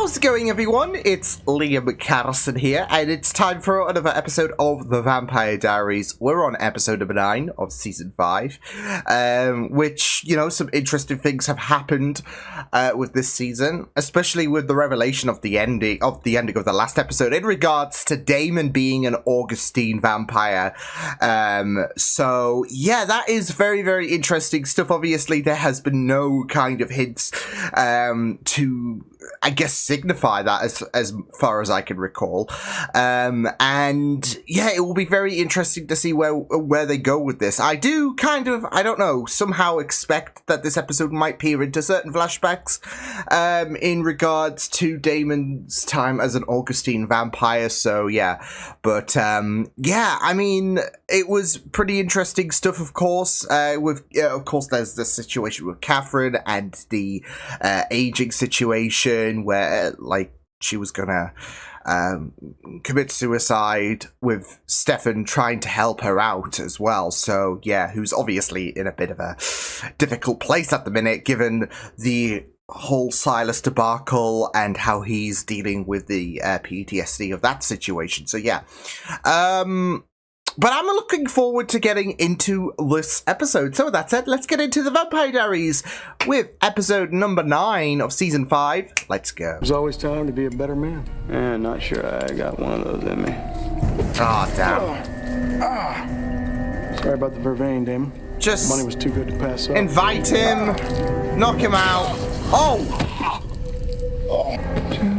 How's it going, everyone? It's Liam Carson here, and it's time for another episode of The Vampire Diaries. We're on episode number 9 of season 5, which, you know, some interesting things have happened with this season, especially with the revelation of the ending of the last episode in regards to Damon being an Augustine vampire. So yeah, that is very, very interesting stuff. Obviously, there has been no kind of hints to, I guess, signify that as far as I can recall. And yeah, it will be very interesting to see where they go with this. I do kind of, I don't know, somehow expect that this episode might peer into certain flashbacks in regards to Damon's time as an Augustine vampire. So yeah, but yeah, I mean, it was pretty interesting stuff, of course. Of course, there's the situation with Catherine and the aging situation where, like, she was gonna commit suicide with Stefan trying to help her out as well. So yeah, who's obviously in a bit of a difficult place at the minute, given the whole Silas debacle and how he's dealing with the PTSD of that situation. So yeah, but I'm looking forward to getting into this episode. So with that said, let's get into the Vampire Diaries with episode number 9 of season 5. Let's go. There's always time to be a better man. Not sure I got one of those in me. Oh, damn. Sorry about the vervain, Damon. Just money was too good to pass up. Invite him, knock him out. Oh!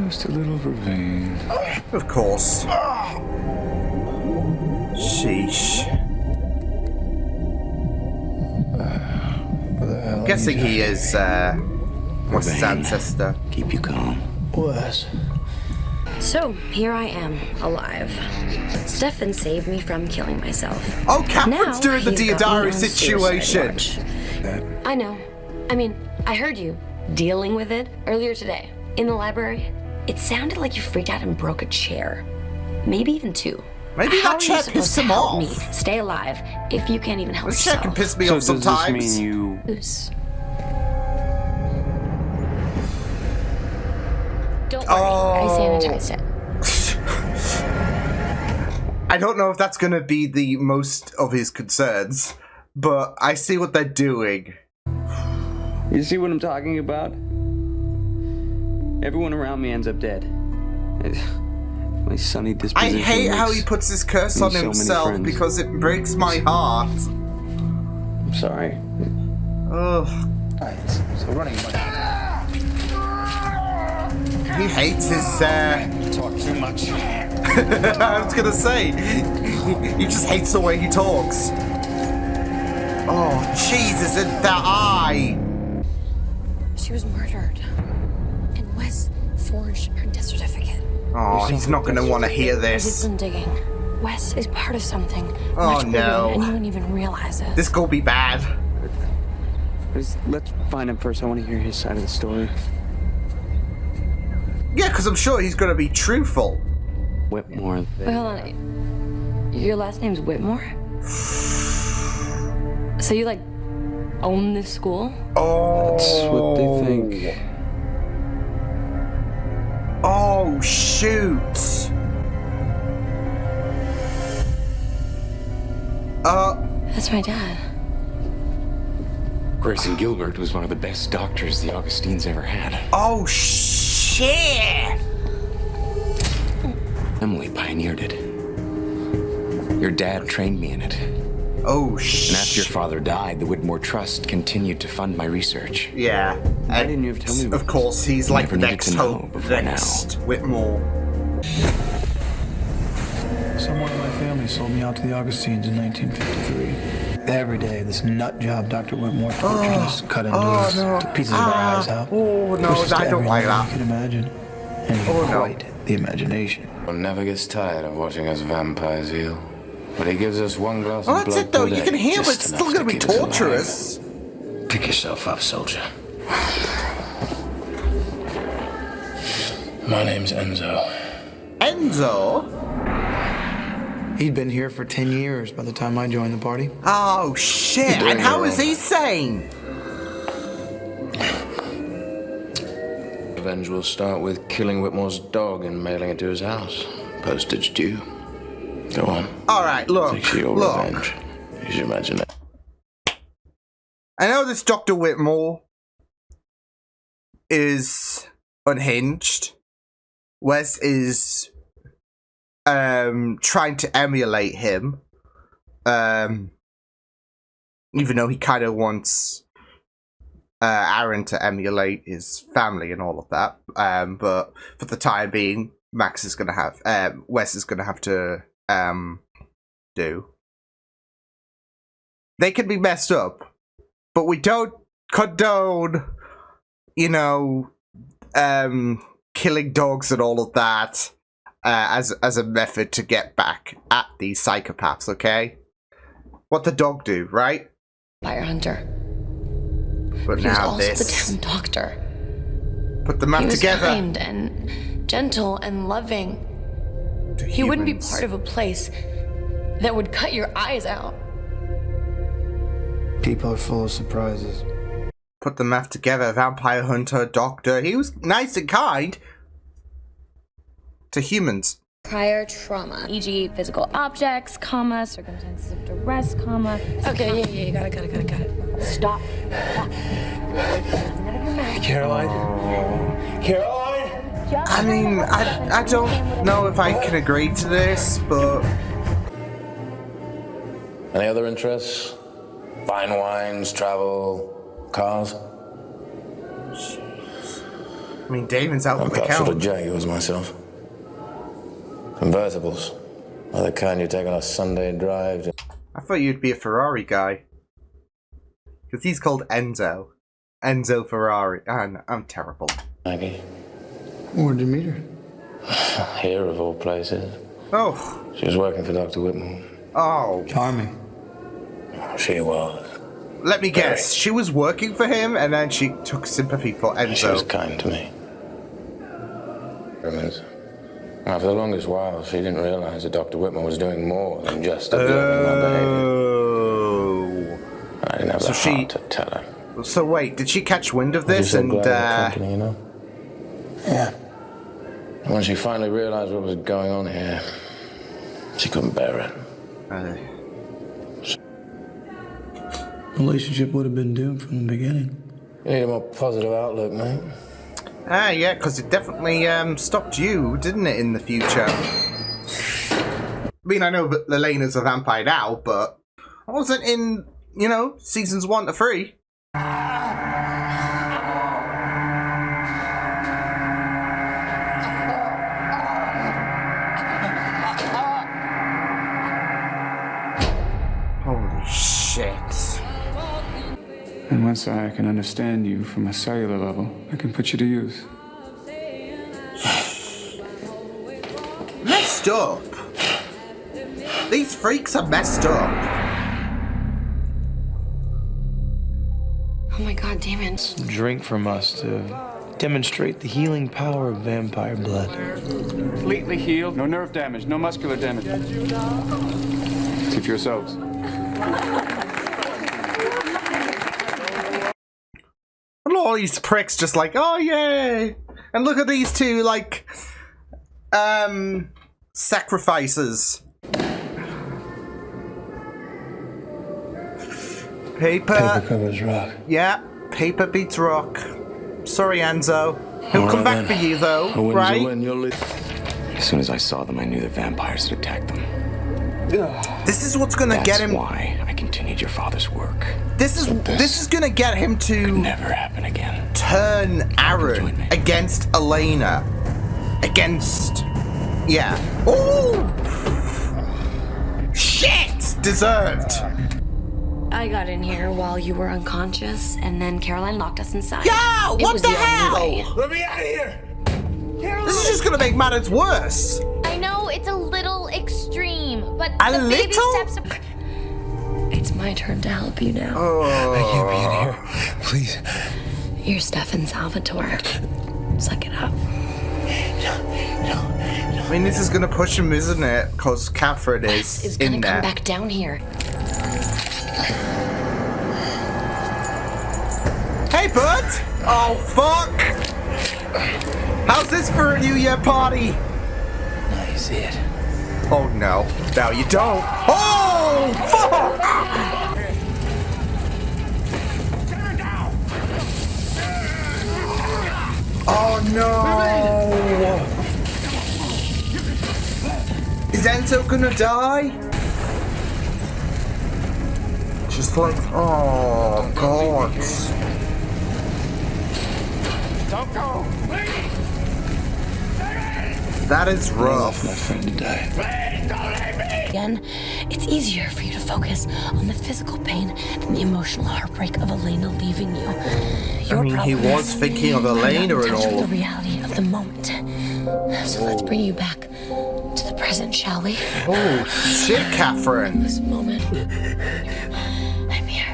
Just a little vervain. Of course. Sheesh. I'm guessing he is Wes's ancestor. Keep you calm. Wes. So, here I am, alive. Stefan saved me from killing myself. Oh, Catherine's doing the he's got me Diary on suicide situation. watch. I know. I mean, I heard you dealing with it earlier today in the library. It sounded like you freaked out and broke a chair. Maybe even 2. Maybe How that chair are you supposed pissed to him help off. me stay alive if you can't even help This chair yourself? can piss me So off does sometimes. this mean you... Goose. Don't worry, I sanitized it. I don't know if that's going to be the most of his concerns, but I see what they're doing. You see what I'm talking about? Everyone around me ends up dead. My sunny I disposition. hate how he puts his curse on so many himself friends. because it breaks my heart. I'm sorry. Ugh. Alright, so running money. He hates his, Talk too much. I was gonna say, he just hates the way he talks. Oh, Jesus, in the eye! She was murdered. And Wes forged her death certificate. Oh, he's not gonna want to hear He's this. been digging. Wes is part of something Oh, much bigger no. than anyone even realizes. This could be bad. Let's find him first. I want to hear his side of the story. Yeah, because I'm sure he's gonna be truthful. Whitmore. Wait, hold on. Your last name's Whitmore? So you, like, own this school? Oh. That's what they think. Oh, shoot. That's my dad. Grayson Gilbert was one of the best doctors the Augustines ever had. Oh, shit. Emily pioneered it. Your dad trained me in it. Oh, And after your father died, the Whitmore Trust continued to fund my research. Yeah. Why didn't you ever tell me Of before? course, he's like Never the needed next to know hope. before Next Whitmore. Someone in my family sold me out to the Augustines in 1953. Every day, this nut job Dr. Whitmore tortured us, cut into us, took pieces of our eyes out. Oh, no, pushed us to I don't every like limit that. you could imagine. And Oh, no. quite the imagination. One never gets tired of watching us vampires heal. But he gives us one glass Well, of that's blood it, though. per You day, can heal, but just it's still enough going to be keep us alive. torturous. Pick yourself up, soldier. My name's Enzo. Enzo? He'd been here for 10 years by the time I joined the party. Oh, shit. And how is he sane? revenge will start with killing Whitmore's dog and mailing it to his house. Postage due. Go on. Alright, look. Take your Look. revenge. Use your imagination. I know this Dr. Whitmore is unhinged. Wes is trying to emulate him. Even though he kind of wants Aaron to emulate his family and all of that. But for the time being, Wes is gonna have to do. They can be messed up, but we don't condone, you know, killing dogs and all of that as a method to get back at these psychopaths. Okay, what the dog do, right? Fire hunter. But He was now also this. the town doctor. Put them He up was together. kind and gentle and loving. He wouldn't be part of a place that would cut your eyes out. People are full of surprises. Put the math together. Vampire hunter, doctor. He was nice and kind to humans. Prior trauma, e.g. physical objects, comma, circumstances of duress, comma. Okay, yeah, got it. Stop. Caroline? Caroline? I mean, I don't know if I can agree to this, but Any other interests? Fine wines, travel, cars? I mean, Damon's out I'm with the perhaps sort of count. Jaguars myself. Convertibles. Are the kind you take on a Sunday drive to... I thought you'd be a Ferrari guy. Because he's called Enzo. Enzo Ferrari. I'm terrible. Maggie. Where'd you meet her? Here of all places. Oh. She was working for Dr. Whitmore. Oh. Charming. She was. Let me guess. She was working for him and then she took sympathy for She was Enzo. kind to me. For the longest while, she didn't realize that Dr. Whitmore was doing more than just observing my behavior. Oh. I didn't have the heart to tell her. So wait, did she catch wind of this You're so and glad of the company, you know? Yeah. And when she finally realized what was going on here, she couldn't bear it. Relationship would have been doomed from the beginning. You need a more positive outlook, mate. Yeah, because it definitely stopped you, didn't it, in the future? I mean, I know that Elena's a vampire now, but I wasn't in, you know, seasons 1 to 3. Holy shit. And once I can understand you from a cellular level, I can put you to use. Messed up. These freaks are messed up. Oh my god, Damon. Drink from us to demonstrate the healing power of vampire blood. Completely healed, no nerve damage, no muscular damage. See for yourselves. And all these pricks just like, oh yay! And look at these two, like, sacrifices. Paper covers rock. Yeah, paper beats rock. Sorry, Enzo. He'll come back for you, though, right? As soon as I saw them, I knew the vampires had attacked them. This is what's gonna get him. That's why I continued your father's work. This is gonna get him to Never happen again. turn Aaron against Elena. Against. Yeah. Oh! Shit! Deserved. I got in here while you were unconscious, and then Caroline locked us inside. Yeah! It What was the only way. hell? Let me out of here! This is just gonna make matters worse. I know it's a little extreme, but A the baby little? steps. It's my turn to help you now. I can't be in here. Please. You're Stefan Salvatore. Suck it up. I mean, this is gonna push him, isn't it? Because Catherine Wes is gonna in come there. back down here. Hey, bud! Oh, fuck! How's this for a New Year party? Now you see it. Oh no. Now you don't. Oh, fuck! Oh no! Is Enzo gonna die? Just like, oh god. Don't go! That is rough. My friend to die. Again, it's easier for you to focus on the physical pain than the emotional heartbreak of Elena leaving you. I mean, he was thinking of Elena and all. The reality of the moment. So let's bring you back to the present, shall we? Oh shit, Catherine. This moment. I'm here.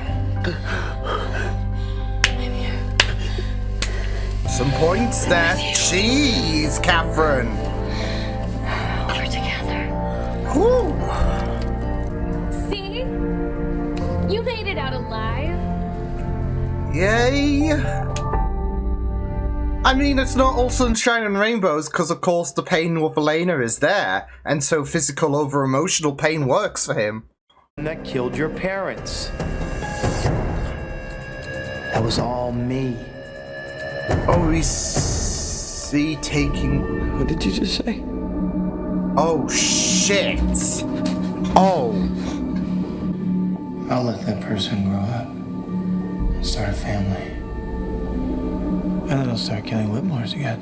I'm here. Some points there. Jeez, Catherine. We're together. Whew. See? You made it out alive. Yay. I mean, it's not all sunshine and rainbows, because of course the pain with Elena is there, and so physical over emotional pain works for him. That killed your parents. That was all me. Oh, is he taking... What did you just say? Oh, shit. Oh. I'll let that person grow up and start a family. And then I'll start killing Whitmores again.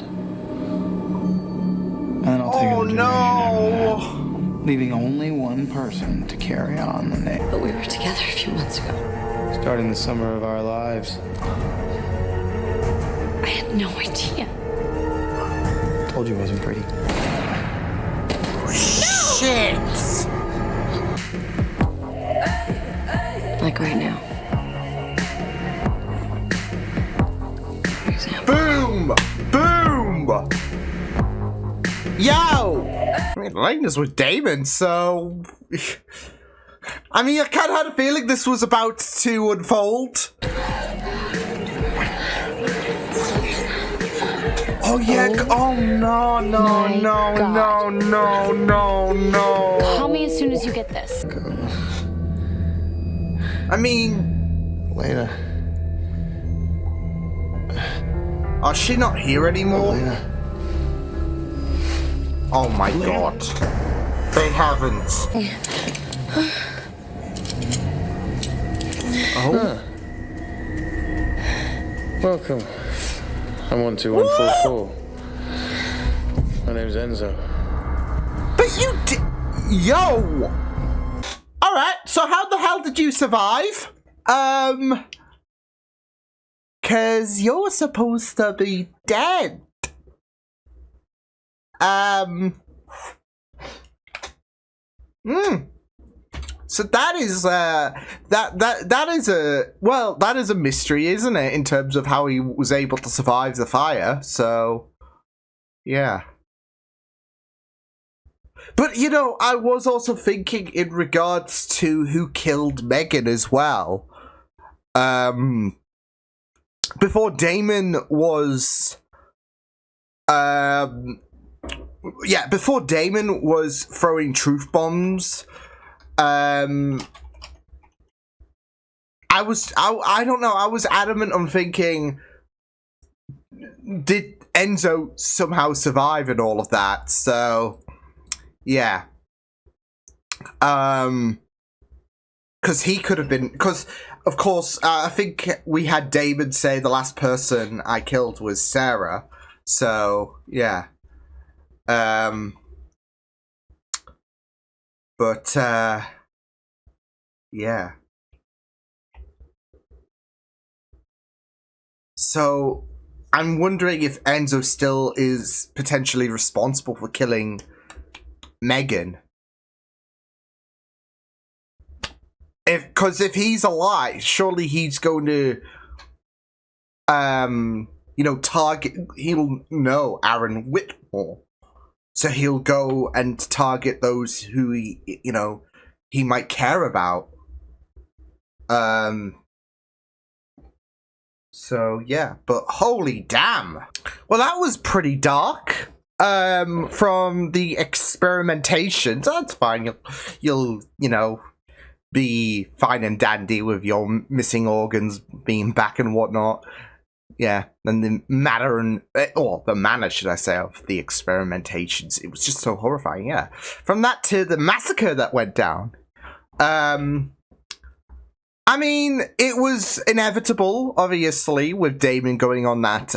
And then I'll take Oh, another generation no. after that, leaving only one person to carry on the name. But we were together a few months ago. Starting the summer of our lives. I had no idea. Told you it wasn't pretty. Shit. Like right now. For example. Boom! Boom! Yo! I mean, Elena's with Damon, so... I mean, I kind of had a feeling this was about to unfold. Oh, yeah. Oh, no, no, My no, God. no, no, no, Call no. me as soon as you get this. I mean... Elena. Oh, is she not here anymore? Elena. Oh my god. They haven't. Oh. Welcome. I'm 12144. My name's Enzo. But you did. Yo! Alright, so how the hell did you survive? Cause you're supposed to be dead. So that is that is a mystery, isn't it, in terms of how he was able to survive the fire. So yeah. But you know, I was also thinking in regards to who killed Megan as well. Before Damon was before Damon was throwing truth bombs, I don't know, I was adamant on thinking, did Enzo somehow survive and all of that? So yeah. Because he could have been, because of course, I think we had Damon say the last person I killed was Sarah. So yeah. But yeah. So I'm wondering if Enzo still is potentially responsible for killing Megan. Because if he's alive, surely he's going to, you know, target. He'll know Aaron Whitmore, so he'll go and target those who he, you know, he might care about. So yeah, but holy damn. Well, that was pretty dark. From the experimentation, so that's fine. You'll you know, be fine and dandy with your missing organs being back and whatnot. Yeah, and the matter and or the manner, should I say, of the experimentations, it was just so horrifying. Yeah, from that to the massacre that went down. I mean, it was inevitable, obviously, with Damon going on that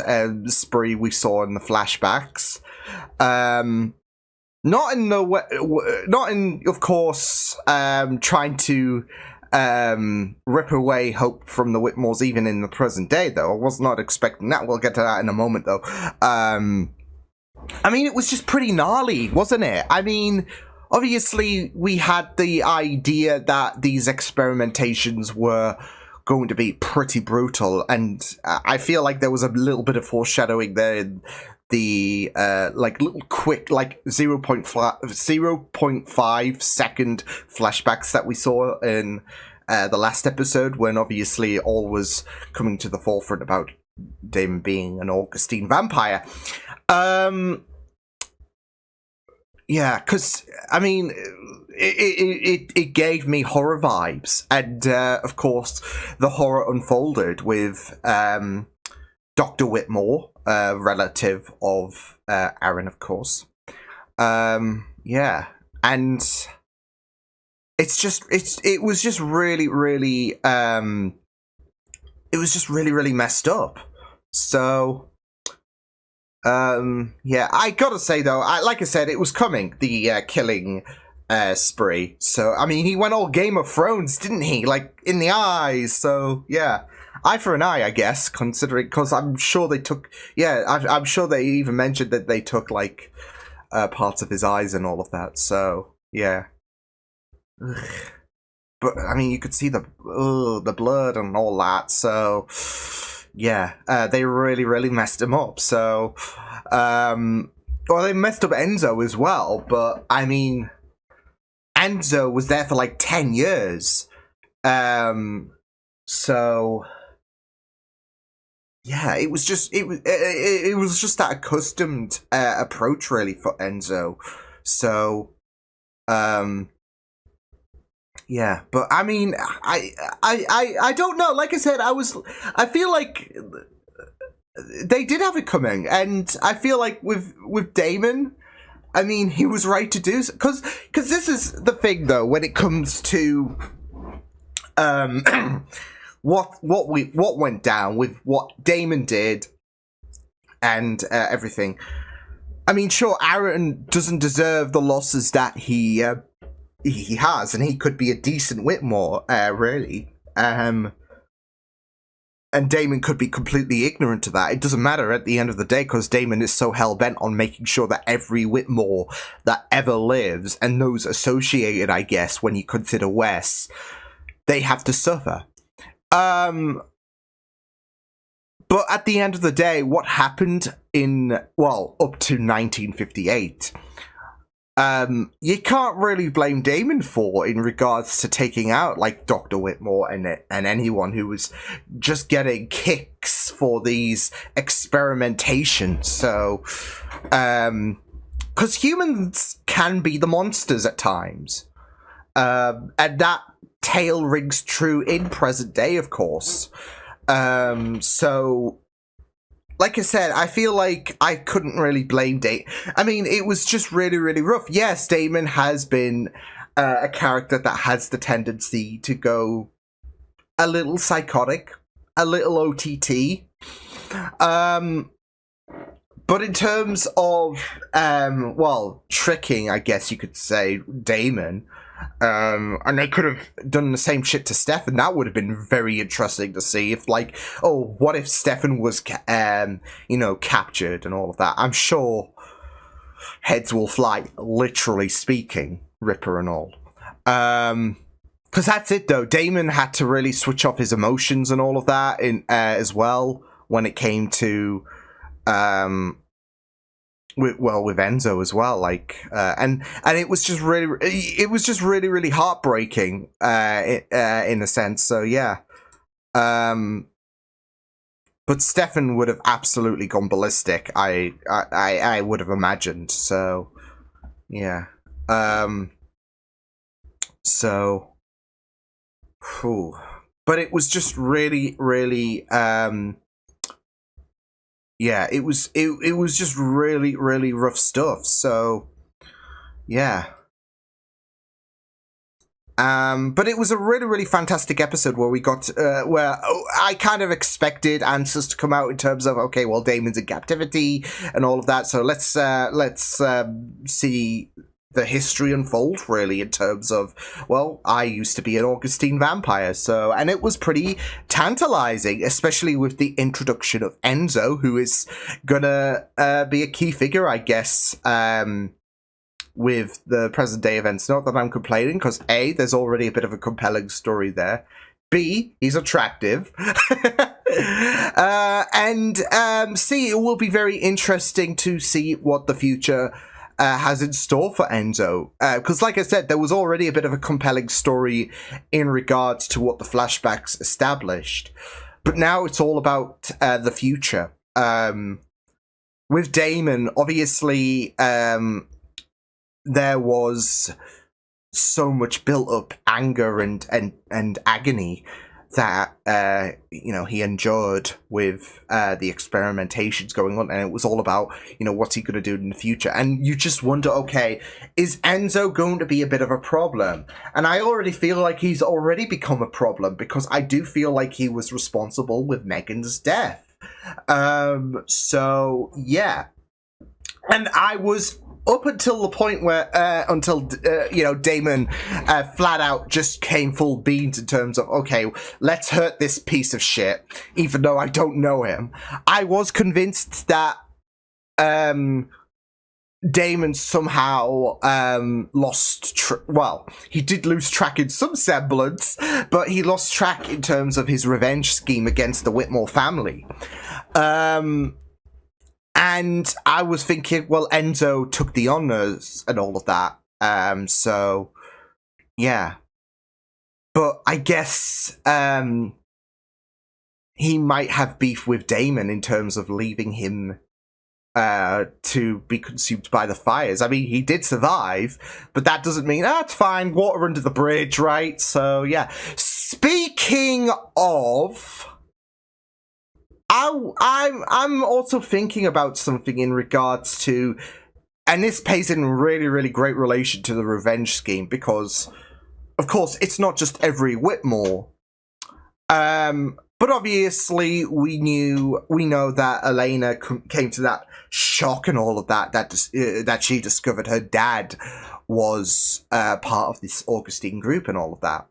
spree we saw in the flashbacks. Not in the way, not in, of course, trying to rip away hope from the Whitmores even in the present day, though. I was not expecting that. We'll get to that in a moment, though. I mean, it was just pretty gnarly, wasn't it? I mean, obviously, we had the idea that these experimentations were going to be pretty brutal, and I feel like there was a little bit of foreshadowing there. The like little quick like 0.5 second flashbacks that we saw in the last episode, when obviously all was coming to the forefront about Damon being an Augustine vampire. Yeah, because I mean, it gave me horror vibes, and of course the horror unfolded with Dr. Whitmore, relative of Aaron, of course. Yeah, and it was just really messed up. So yeah, I gotta say though, like I said, it was coming, the killing spree. So I mean, he went all Game of Thrones, didn't he? Like in the eyes. So yeah. Eye for an eye, I guess, considering, because I'm sure they took, yeah, I'm sure they even mentioned that they took, like, parts of his eyes and all of that, so, yeah. Ugh. But, I mean, you could see the blood and all that, so, yeah, they really messed him up, so, well, they messed up Enzo as well, but, I mean, Enzo was there for, like, 10 years, so... Yeah, it was just that accustomed approach really for Enzo. So, yeah, but I mean, I don't know. Like I said, I feel like they did have it coming, and I feel like with Damon, I mean, he was right to do so, because this is the thing though when it comes to what went down with what Damon did and everything. I mean, sure, Aaron doesn't deserve the losses that he has, and he could be a decent Whitmore, really. And Damon could be completely ignorant to that. It doesn't matter at the end of the day, because Damon is so hell-bent on making sure that every Whitmore that ever lives, and those associated, I guess, when you consider Wes, they have to suffer. But at the end of the day, what happened in, well, up to 1958, you can't really blame Damon for in regards to taking out, like, Dr. Whitmore and anyone who was just getting kicks for these experimentations. So, because humans can be the monsters at times. And that tale rings true in present day, of course. So, like I said, I feel like I couldn't really blame Damon. I mean, it was just really rough. Yes, Damon has been a character that has the tendency to go a little psychotic, a little OTT. But in terms of, well, tricking, I guess you could say, Damon, and they could have done the same shit to Stefan. That would have been very interesting to see if, like, oh, what if Stefan was, you know, captured and all of that. I'm sure heads will fly, literally speaking, Ripper and all. Because that's it, though. Damon had to really switch off his emotions and all of that in as well when it came to, with Enzo as well, like, and it was just really heartbreaking, in a sense. So yeah, But Stefan would have absolutely gone ballistic. I would have imagined. So, yeah. So, whew. But it was just really, really, yeah, it was just really, really rough stuff. So, yeah. But it was a really, really fantastic episode where we got, where I kind of expected answers to come out in terms of, okay, well, Damon's in captivity and all of that. So let's see the history unfold, really, in terms of, well, I used to be an Augustine vampire. So, and it was pretty tantalizing, especially with the introduction of Enzo, who is gonna be a key figure, I guess, with the present day events. Not that I'm complaining, because A, there's already a bit of a compelling story there. B, he's attractive. And C, it will be very interesting to see what the future has in store for Enzo. Because like I said, there was already a bit of a compelling story in regards to what the flashbacks established. But now it's all about the future. With Damon, obviously, there was so much built-up anger and agony that you know, he endured with the experimentations going on, and it was all about, you know, what's he going to do in the future. And you just wonder, okay, is Enzo going to be a bit of a problem? And I already feel like he's already become a problem, because I do feel like he was responsible with Megan's death. So yeah, and I was up until the point where, you know, Damon flat out just came full beans in terms of, okay, let's hurt this piece of shit, even though I don't know him. I was convinced that Damon somehow well, he did lose track in some semblance, but he lost track in terms of his revenge scheme against the Whitmore family. And I was thinking, well, Enzo took the honors and all of that. So, yeah. But I guess he might have beef with Damon in terms of leaving him to be consumed by the fires. I mean, he did survive, but that doesn't mean, it's fine, water under the bridge, right? So, yeah. Speaking of... I'm also thinking about something in regards to, and this pays in really, really great relation to the revenge scheme, because, of course, it's not just every Whitmore. But obviously, we know that Elena came to that shock and all of that, that she discovered her dad was part of this Augustine group and all of that.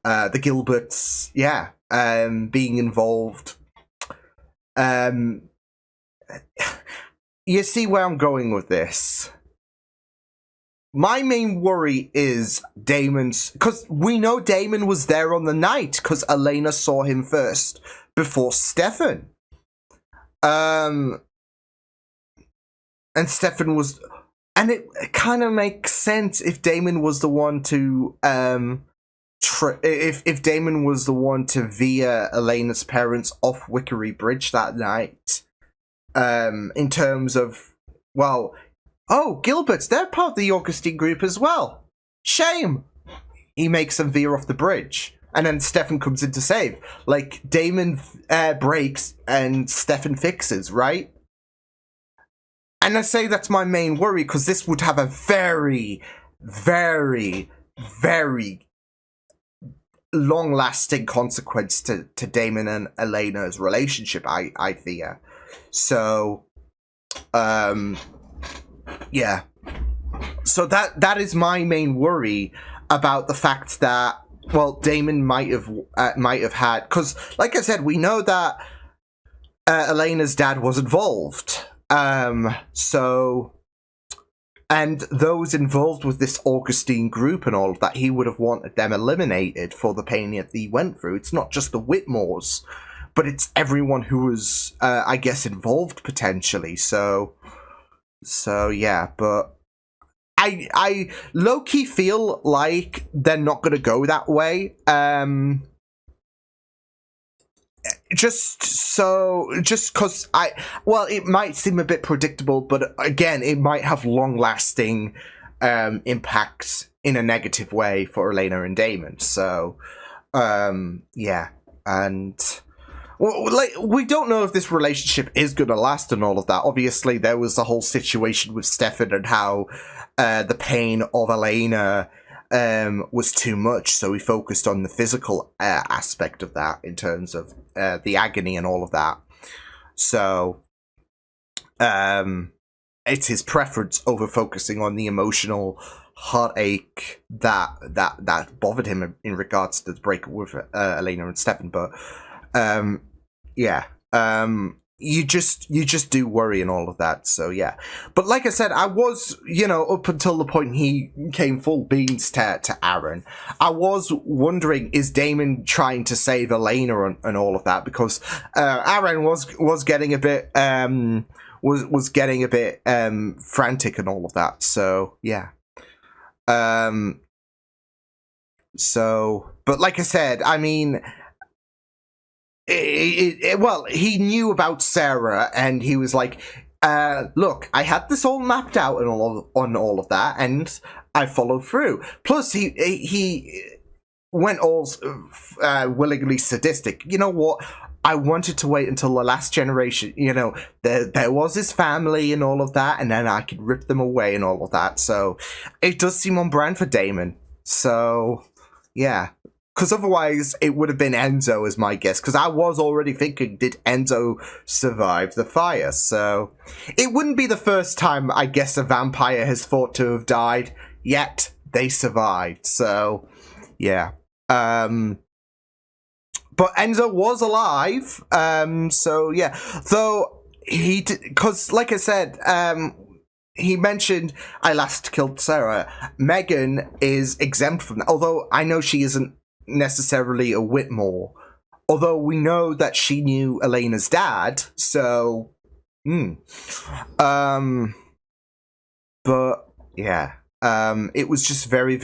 The Gilberts, yeah, being involved. You see where I'm going with this. My main worry is Damon's, because we know Damon was there on the night, because Elena saw him first before Stefan. And Stefan was, and it kind of makes sense if Damon was the one to if Damon was the one to veer Elena's parents off Wickery Bridge that night, in terms of, well, oh, Gilberts, they're part of the Augustine group as well. Shame. He makes them veer off the bridge, and then Stefan comes in to save. Like, Damon breaks and Stefan fixes, right? And I say that's my main worry, because this would have a very, very, very long-lasting consequence to Damon and Elena's relationship, I fear. So, yeah. So that is my main worry about the fact that, well, Damon might have had, because, like I said, we know that Elena's dad was involved. So, and those involved with this Augustine group and all of that, he would have wanted them eliminated for the pain that he went through. It's not just the Whitmores, but it's everyone who was, I guess, involved potentially. So yeah, but I low-key feel like they're not going to go that way. just because it might seem a bit predictable, but again, it might have long-lasting impacts in a negative way for Elena and Damon. So, yeah, and we don't know if this relationship is going to last and all of that. Obviously, there was the whole situation with Stefan and how the pain of Elena was too much, so we focused on the physical aspect of that in terms of the agony and all of that. So, it's his preference over focusing on the emotional heartache that bothered him in regards to the breakup with Elena and Stefan. But yeah. You just do worry and all of that, so yeah. But like I said, I was, up until the point he came full beans to Aaron, I was wondering, is Damon trying to save Elena and all of that? Because Aaron was getting a bit was getting a bit frantic and all of that, so yeah. But like I said, I mean, he knew about Sarah, and he was like, look, I had this all mapped out and on all of that, and I followed through. Plus, he went all willingly sadistic. You know what? I wanted to wait until the last generation, there was his family and all of that, and then I could rip them away and all of that. So, it does seem on brand for Damon. So, yeah. Because otherwise, it would have been Enzo as my guess. Because I was already thinking, did Enzo survive the fire? So, it wouldn't be the first time, I guess, a vampire has thought to have died. Yet, they survived. So, yeah. But Enzo was alive. So, yeah. Though, because, like I said, he mentioned, I last killed Sarah. Megan is exempt from that. Although, I know she isn't necessarily a Whitmore, although we know that she knew Elena's dad, so but yeah, it was just very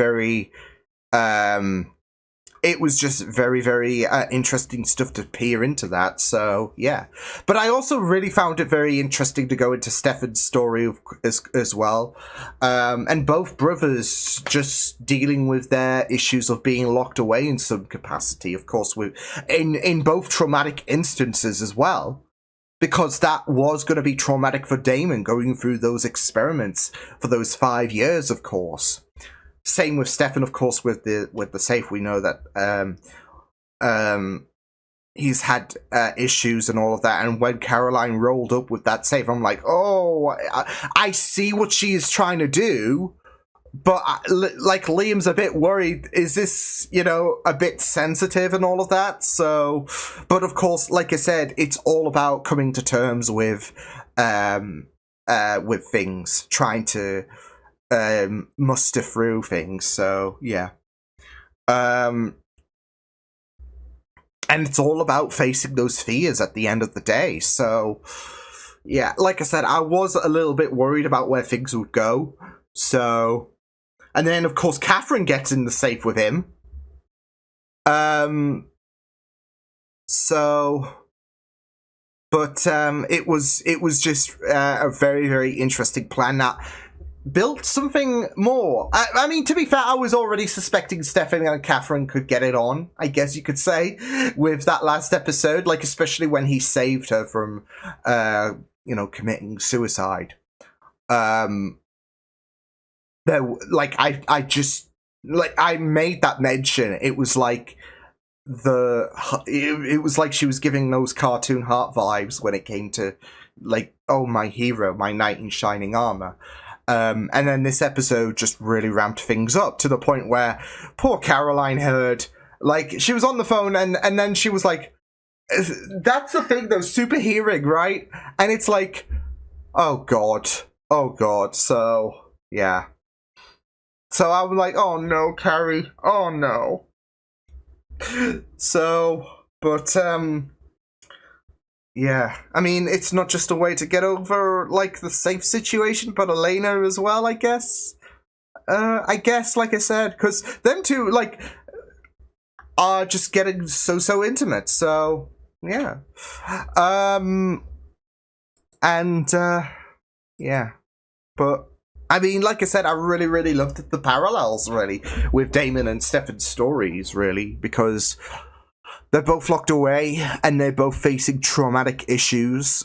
interesting stuff to peer into that, so yeah. But I also really found it very interesting to go into Stefan's story as well, and both brothers just dealing with their issues of being locked away in some capacity, of course, in both traumatic instances as well, because that was going to be traumatic for Damon, going through those experiments for those 5 years, of course. Same with Stefan, of course, with the safe. We know that he's had issues and all of that. And when Caroline rolled up with that safe, I'm like, oh, I see what she is trying to do, but like Liam's a bit worried. Is this, a bit sensitive and all of that? So, but of course, like I said, it's all about coming to terms with things, trying to muster through things, so yeah. And it's all about facing those fears at the end of the day, so yeah, like I said, I was a little bit worried about where things would go, so, and then of course Catherine gets in the safe with him, so, but it was just a very, very interesting plan that built something more. I mean, to be fair, I was already suspecting Stefan and Catherine could get it on, I guess you could say, with that last episode, like, especially when he saved her from, committing suicide. I made that mention. It was like it was like she was giving those cartoon heart vibes when it came to, like, oh, my hero, my knight in shining armor. And then this episode just really ramped things up to the point where poor Caroline heard, like, she was on the phone and then she was like, that's the thing though, super hearing, right? And it's like, oh god, so, yeah. So I was like, oh no, Carrie, oh no. So, but, yeah, I mean, it's not just a way to get over, like, the safe situation, but Elena as well, I guess. Like I said, because them two, like, are just getting so intimate, so, yeah. And yeah, but I mean, like I said, I really, really loved the parallels, really, with Damon and Stefan's stories, really, because they're both locked away and they're both facing traumatic issues.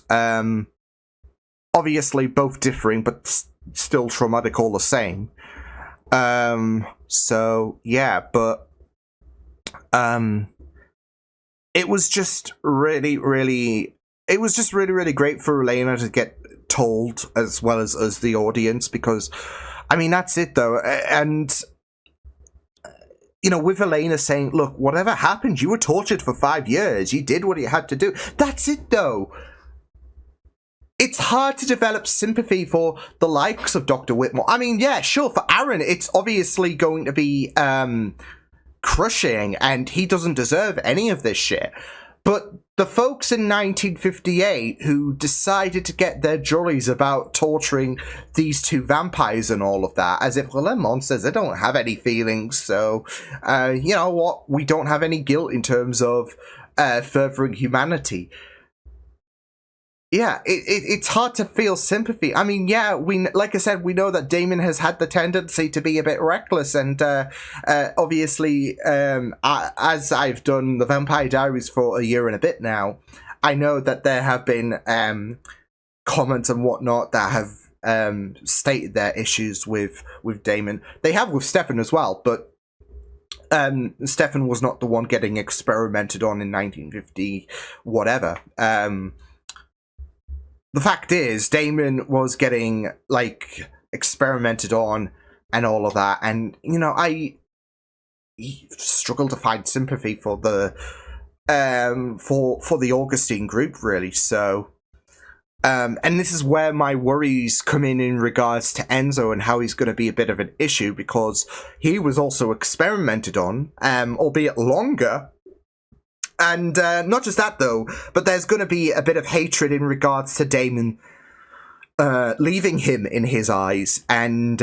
Obviously, both differing, but still traumatic all the same. So yeah, but it was just really, really, really great for Elena to get told, as well as the audience, because I mean, that's it though. And you know, with Elena saying, look, whatever happened, you were tortured for 5 years, you did what you had to do. That's it though. It's hard to develop sympathy for the likes of Dr. Whitmore. I mean, yeah, sure, for Aaron it's obviously going to be crushing, and he doesn't deserve any of this shit. But the folks in 1958 who decided to get their jollies about torturing these two vampires and all of that, as if, well, they're monsters, they don't have any feelings, so, you know what, we don't have any guilt in terms of furthering humanity. Yeah, it's hard to feel sympathy. I mean, yeah, like I said, we know that Damon has had the tendency to be a bit reckless, and obviously, as I've done the Vampire Diaries for a year and a bit now, I know that there have been comments and whatnot that have stated their issues with Damon. They have with Stefan as well, but Stefan was not the one getting experimented on in 1950, whatever. The fact is, Damon was getting, like, experimented on and all of that, and, you know, I struggle to find sympathy for the, for the Augustine group, really, so, and this is where my worries come in regards to Enzo and how he's going to be a bit of an issue, because he was also experimented on, albeit longer. And not just that, though, but there's going to be a bit of hatred in regards to Damon leaving him in his eyes. And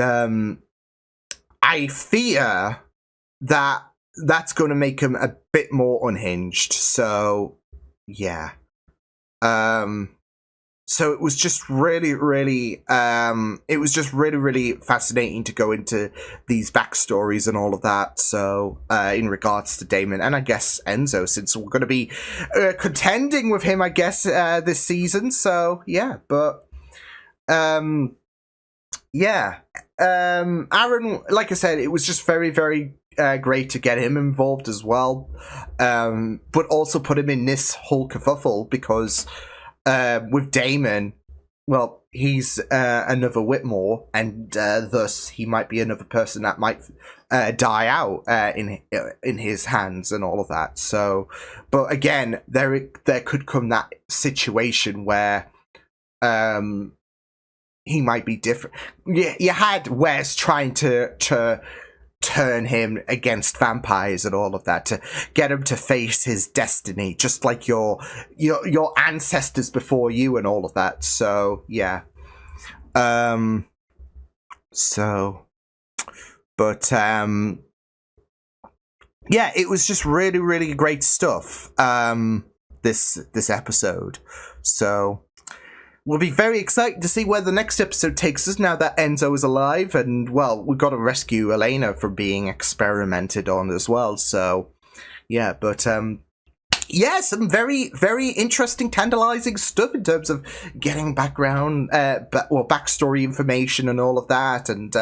I fear that that's going to make him a bit more unhinged. So, yeah. So it was just really, really, really fascinating to go into these backstories and all of that. So, in regards to Damon, and I guess Enzo, since we're going to be contending with him, I guess, this season. So, yeah, but, yeah. Aaron, like I said, it was just very, very great to get him involved as well. But also put him in this whole kerfuffle, because with Damon, well, he's another Whitmore, and thus he might be another person that might die out in his hands and all of that. So, but again, there could come that situation where he might be different. You had Wes trying to turn him against vampires and all of that, to get him to face his destiny, just like your ancestors before you and all of that. So yeah, yeah, it was just really, really great stuff. This episode. So we'll be very excited to see where the next episode takes us now that Enzo is alive, and, well, we've got to rescue Elena from being experimented on as well, so, yeah, but, yeah, some very, very interesting, tantalizing stuff in terms of getting background, backstory information and all of that, and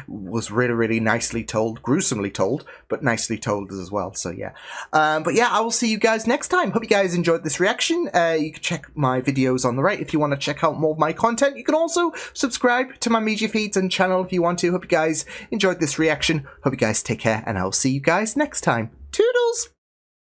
was really, really nicely told, gruesomely told, but nicely told as well, so yeah. But yeah, I will see you guys next time. Hope you guys enjoyed this reaction. You can check my videos on the right if you want to check out more of my content. You can also subscribe to my media feeds and channel if you want to. Hope you guys enjoyed this reaction. Hope you guys take care, and I'll see you guys next time.